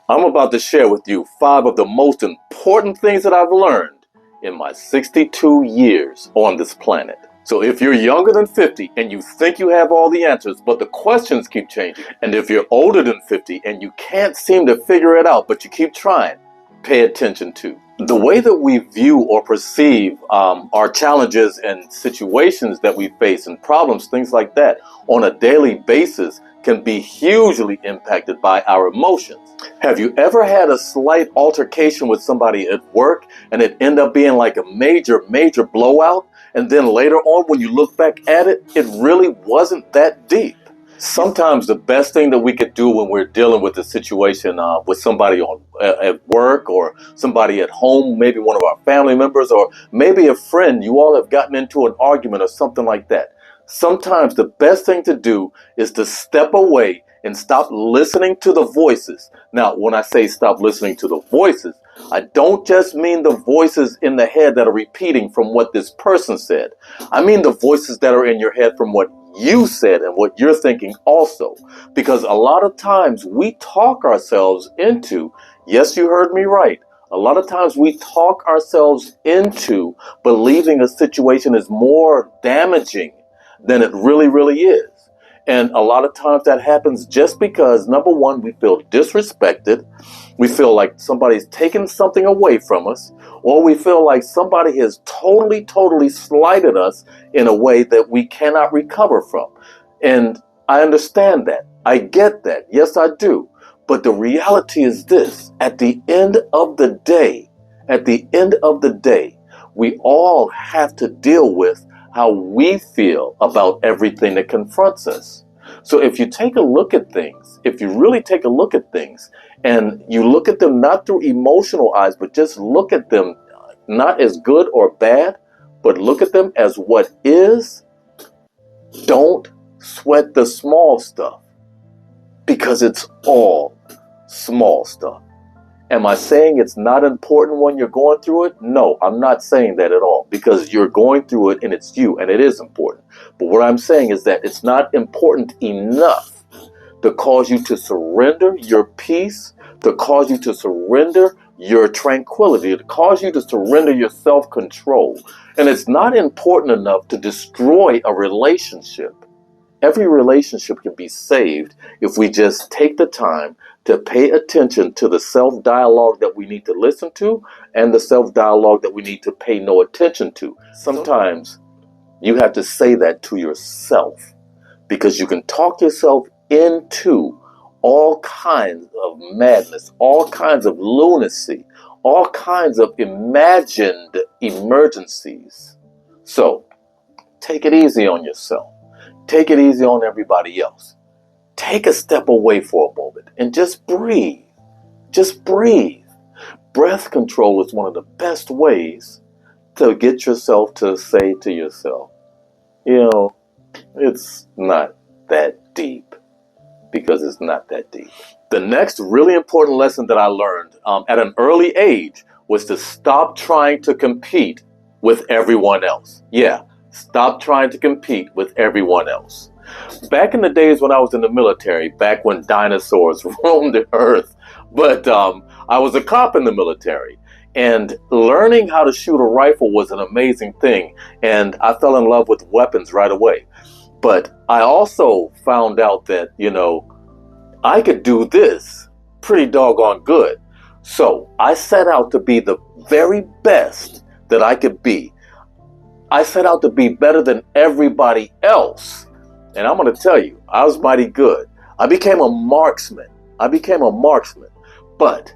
I'm about to share with you 5 of the most important things that I've learned in my 62 years on this planet. So if you're younger than 50 and you think you have all the answers, but the questions keep changing, and if you're older than 50 and you can't seem to figure it out, but you keep trying, pay attention to. The way that we view or perceive our challenges and situations that we face and problems, things like that, on a daily basis can be hugely impacted by our emotions. Have you ever had a slight altercation with somebody at work and it ended up being like a major blowout? And then later on, when you look back at it, it really wasn't that deep. Sometimes the best thing that we could do when we're dealing with a situation with somebody at work or somebody at home, maybe one of our family members or maybe a friend, you all have gotten into an argument or something like that. Sometimes the best thing to do is to step away and stop listening to the voices. Now, when I say stop listening to the voices, I don't just mean the voices in the head that are repeating from what this person said. I mean the voices that are in your head from what you said and what you're thinking also. Because a lot of times we talk ourselves into, yes, you heard me right. A lot of times we talk ourselves into believing a situation is more damaging than it really is. And a lot of times that happens just because, number one, we feel disrespected. We feel like somebody's taken something away from us, or we feel like somebody has totally slighted us in a way that we cannot recover from. And I understand that. I get that. Yes, I do. But the reality is this. At the end of the day, we all have to deal with how we feel about everything that confronts us. So if you take a look at things, if you really take a look at things, and you look at them not through emotional eyes, but just look at them not as good or bad, but look at them as what is, don't sweat the small stuff, because it's all small stuff. Am I saying it's not important when you're going through it? No, I'm not saying that at all, because you're going through it and it's you and it is important. But what I'm saying is that it's not important enough to cause you to surrender your peace, to cause you to surrender your tranquility, to cause you to surrender your self-control. And it's not important enough to destroy a relationship. Every relationship can be saved if we just take the time to pay attention to the self-dialogue that we need to listen to and the self-dialogue that we need to pay no attention to. Sometimes you have to say that to yourself, because you can talk yourself into all kinds of madness, all kinds of lunacy, all kinds of imagined emergencies. So take it easy on yourself. Take it easy on everybody else. Take a step away for a moment and just breathe. Just breathe. Breath control is one of the best ways to get yourself to say to yourself, you know, it's not that deep, because it's not that deep. The next really important lesson that I learned at an early age was to stop trying to compete with everyone else. Yeah, stop trying to compete with everyone else. Back in the days when I was in the military, back when dinosaurs roamed the earth, but I was a cop in the military, and learning how to shoot a rifle was an amazing thing, and I fell in love with weapons right away. But I also found out that, I could do this pretty doggone good. So I set out to be the very best that I could be. I set out to be better than everybody else. And I'm going to tell you, I was mighty good. I became a marksman. But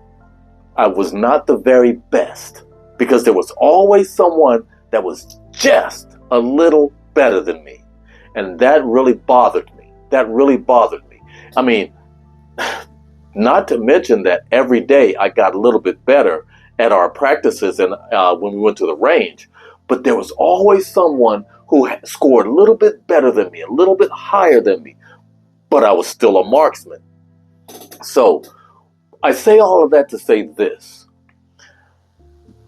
I was not the very best, because there was always someone that was just a little better than me. And that really bothered me. I mean, not to mention that every day I got a little bit better at our practices and when we went to the range. But there was always someone who scored a little bit better than me, a little bit higher than me. But I was still a marksman. So I say all of that to say this.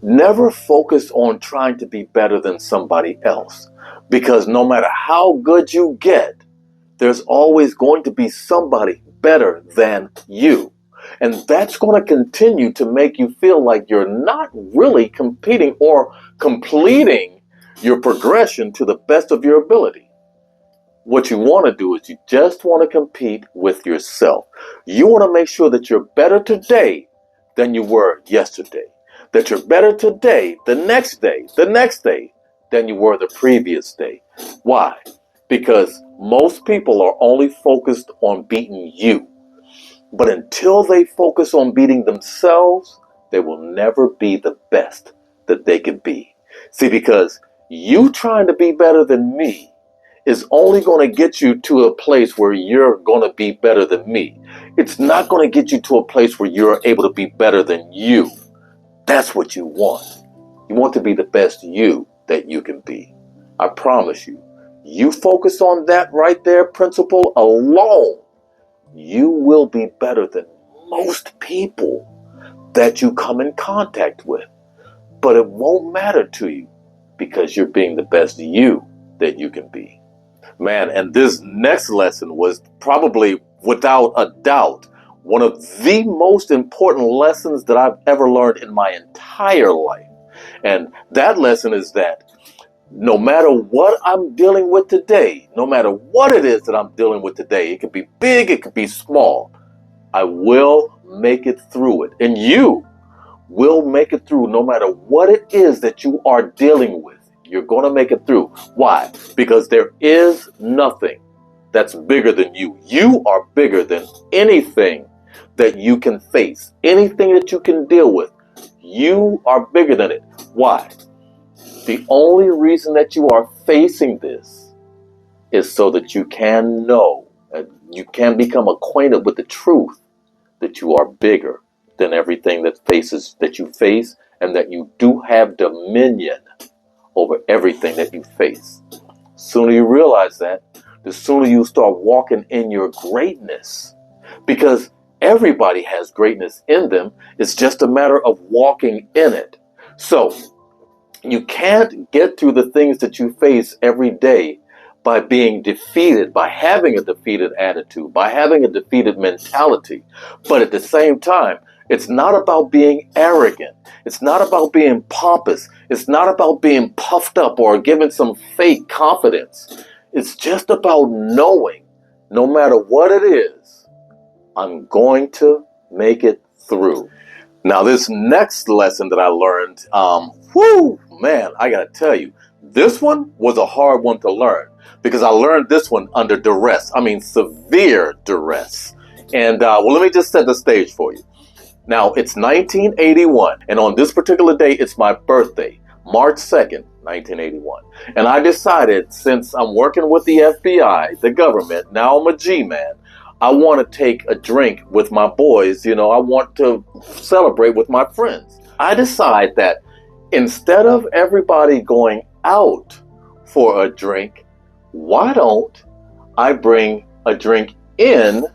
Never focus on trying to be better than somebody else. Because no matter how good you get, there's always going to be somebody better than you. And that's going to continue to make you feel like you're not really competing or completing your progression to the best of your ability. What you want to do is you just want to compete with yourself. You want to make sure that you're better today than you were yesterday. That you're better today, the next day than you were the previous day. Why? Because most people are only focused on beating you. But until they focus on beating themselves, they will never be the best that they can be. See, because you trying to be better than me is only going to get you to a place where you're going to be better than me. It's not going to get you to a place where you're able to be better than you. That's what you want. You want to be the best you that you can be. I promise you, you focus on that right there, principle alone, you will be better than most people that you come in contact with. But it won't matter to you because you're being the best you that you can be. Man, and this next lesson was probably, without a doubt, one of the most important lessons that I've ever learned in my entire life. And that lesson is that no matter what I'm dealing with today, no matter what it is that I'm dealing with today, it could be big, it could be small, I will make it through it. And you will make it through no matter what it is that you are dealing with. You're going to make it through. Why? Because there is nothing that's bigger than you. You are bigger than anything that you can face, anything that you can deal with. You are bigger than it. Why? The only reason that you are facing this is so that you can know, you can become acquainted with the truth that you are bigger than everything that you face, and that you do have dominion over everything that you face. The sooner you realize that, the sooner you start walking in your greatness. Because everybody has greatness in them. It's just a matter of walking in it. So, you can't get through the things that you face every day by being defeated, by having a defeated attitude, by having a defeated mentality. But at the same time, it's not about being arrogant. It's not about being pompous. It's not about being puffed up or giving some fake confidence. It's just about knowing, no matter what it is, I'm going to make it through. Now, this next lesson that I learned, man, I gotta tell you, this one was a hard one to learn because I learned this one under duress. I mean, severe duress. And let me just set the stage for you. Now, it's 1981, and on this particular day, it's my birthday, March 2nd, 1981. And I decided, since I'm working with the FBI, the government, now I'm a G-man, I want to take a drink with my boys. I want to celebrate with my friends. I decide that instead of everybody going out for a drink, why don't I bring a drink in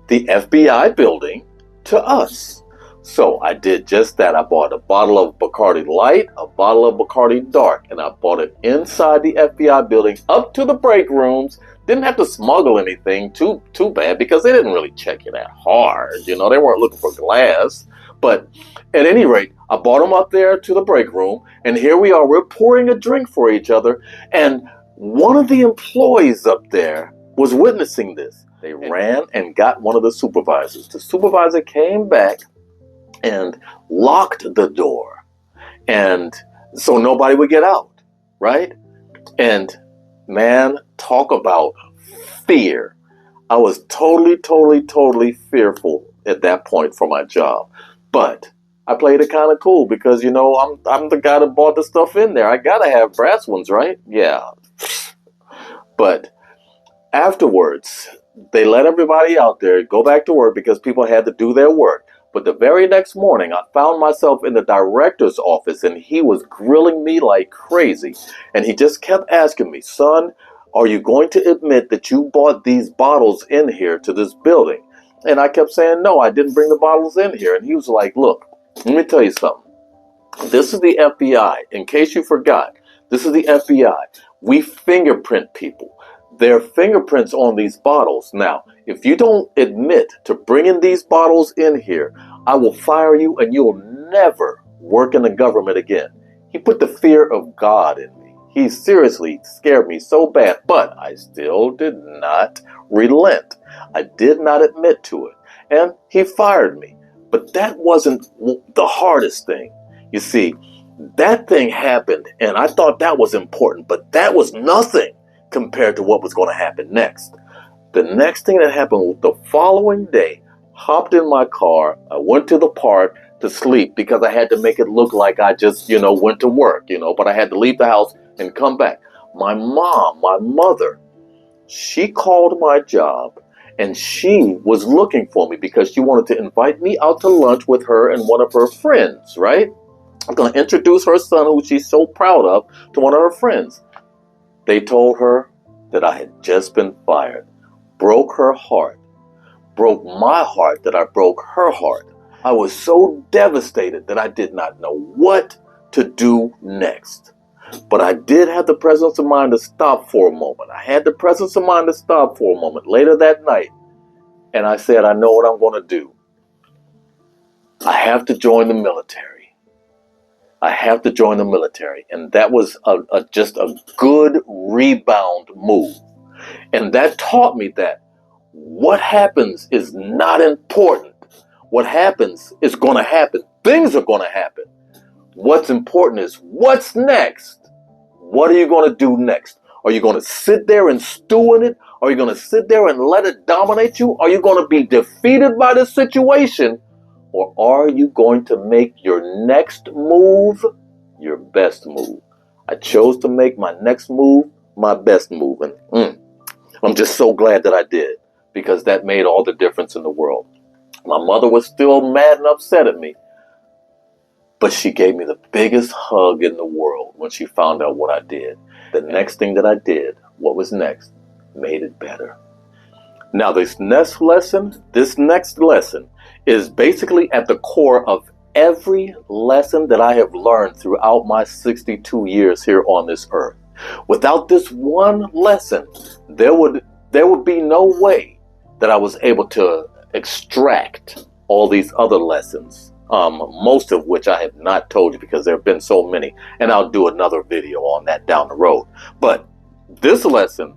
the FBI building to us? So I did just that. I bought a bottle of Bacardi Light, a bottle of Bacardi Dark, and I bought it inside the FBI building up to the break rooms. Didn't have to smuggle anything too bad because they didn't really check you that hard. They weren't looking for glass. But at any rate, I brought them up there to the break room, and here we are. We're pouring a drink for each other, and one of the employees up there was witnessing this. They ran and got one of the supervisors. The supervisor came back and locked the door, and so nobody would get out, right? And man, talk about fear. I was totally fearful at that point for my job. But I played it kind of cool because, I'm the guy that bought the stuff in there. I gotta have brass ones, right? Yeah. But afterwards, they let everybody out there go back to work because people had to do their work. But the very next morning, I found myself in the director's office, and he was grilling me like crazy. And he just kept asking me, son, are you going to admit that you bought these bottles in here to this building? And I kept saying, no, I didn't bring the bottles in here. And he was like, look, let me tell you something. This is the FBI. In case you forgot, this is the FBI. We fingerprint people. There are fingerprints on these bottles. Now, if you don't admit to bringing these bottles in here, I will fire you and you'll never work in the government again. He put the fear of God in me. He seriously scared me so bad, but I still did not relent. I did not admit to it, and he fired me. But that wasn't the hardest thing. You see, that thing happened, and I thought that was important, but that was nothing compared to what was going to happen next. The next thing that happened was the following day, hopped in my car, I went to the park to sleep because I had to make it look like I just, went to work, but I had to leave the house and come back. My mother, she called my job and she was looking for me because she wanted to invite me out to lunch with her and one of her friends, right? I'm going to introduce her son, who she's so proud of, to one of her friends. They told her that I had just been fired. Broke her heart. Broke my heart that I broke her heart. I was so devastated that I did not know what to do next. But I did have the presence of mind to stop for a moment. I had the presence of mind to stop for a moment later that night. And I said, I know what I'm going to do. I have to join the military. I have to join the military. And that was just a good rebound move. And that taught me that what happens is not important. What happens is going to happen. Things are going to happen. What's important is what's next. What are you going to do next? Are you going to sit there and stew in it? Are you going to sit there and let it dominate you? Are you going to be defeated by this situation? Or are you going to make your next move your best move? I chose to make my next move my best move. And I'm just so glad that I did, because that made all the difference in the world. My mother was still mad and upset at me, but she gave me the biggest hug in the world when she found out what I did. The next thing that I did, what was next, made it better. Now this next lesson is basically at the core of every lesson that I have learned throughout my 62 years here on this earth. Without this one lesson, there would be no way that I was able to extract all these other lessons, most of which I have not told you because there have been so many, and I'll do another video on that down the road. But this lesson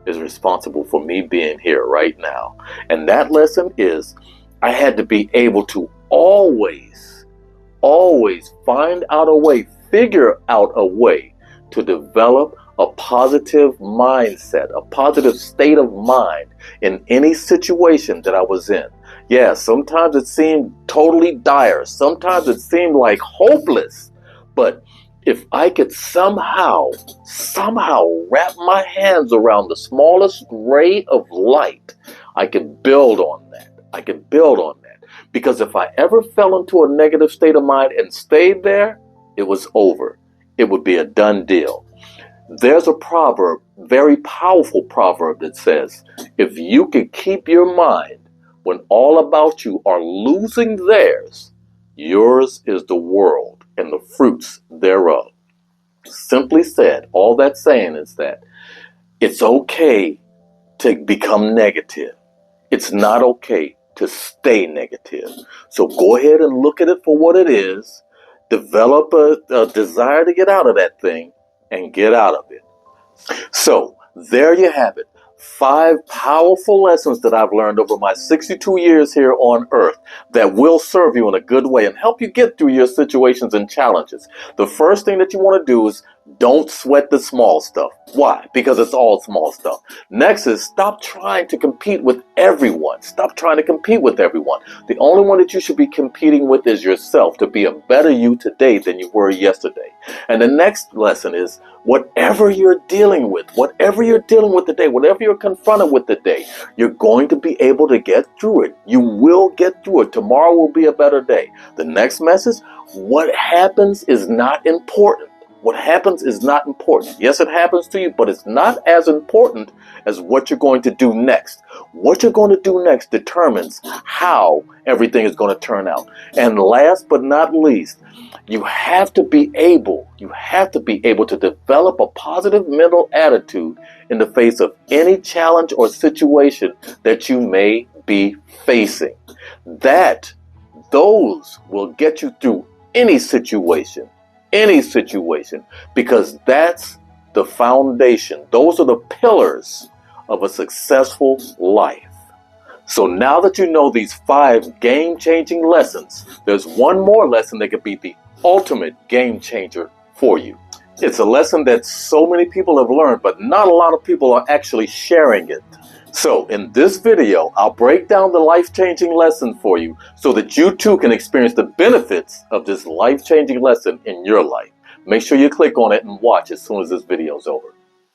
is responsible for me being here right now. And that lesson is I had to be able to always find out a way, figure out a way to develop a positive mindset, a positive state of mind in any situation that I was in. Yeah, sometimes it seemed totally dire. Sometimes it seemed like hopeless. But if I could somehow wrap my hands around the smallest ray of light, I could build on that. Because if I ever fell into a negative state of mind and stayed there, it was over. It would be a done deal. There's a proverb, very powerful proverb, that says, if you can keep your mind when all about you are losing theirs, yours is the world and the fruits thereof. Simply said, all that's saying is that it's okay to become negative. It's not okay to stay negative. So go ahead and look at it for what it is. Develop a desire to get out of that thing and get out of it. So there you have it. 5 powerful lessons that I've learned over my 62 years here on earth that will serve you in a good way and help you get through your situations and challenges. The first thing that you want to do is don't sweat the small stuff. Why? Because it's all small stuff. Next is stop trying to compete with everyone. The only one that you should be competing with is yourself, to be a better you today than you were yesterday. And the next lesson is whatever you're dealing with today, whatever you're confronted with today, you're going to be able to get through it. You will get through it. Tomorrow will be a better day. The next message, what happens is not important. What happens is not important. Yes, it happens to you, but it's not as important as what you're going to do next. What you're going to do next determines how everything is going to turn out. And last but not least, you have to be able to develop a positive mental attitude in the face of any challenge or situation that you may be facing. Those will get you through any situation, because that's the foundation. Those are the pillars of a successful life. So now that you know these 5 game-changing lessons, there's one more lesson that could be the ultimate game changer for you. It's a lesson that so many people have learned, but not a lot of people are actually sharing it. So in this video, I'll break down the life-changing lesson for you so that you too can experience the benefits of this life-changing lesson in your life. Make sure you click on it and watch as soon as this video is over.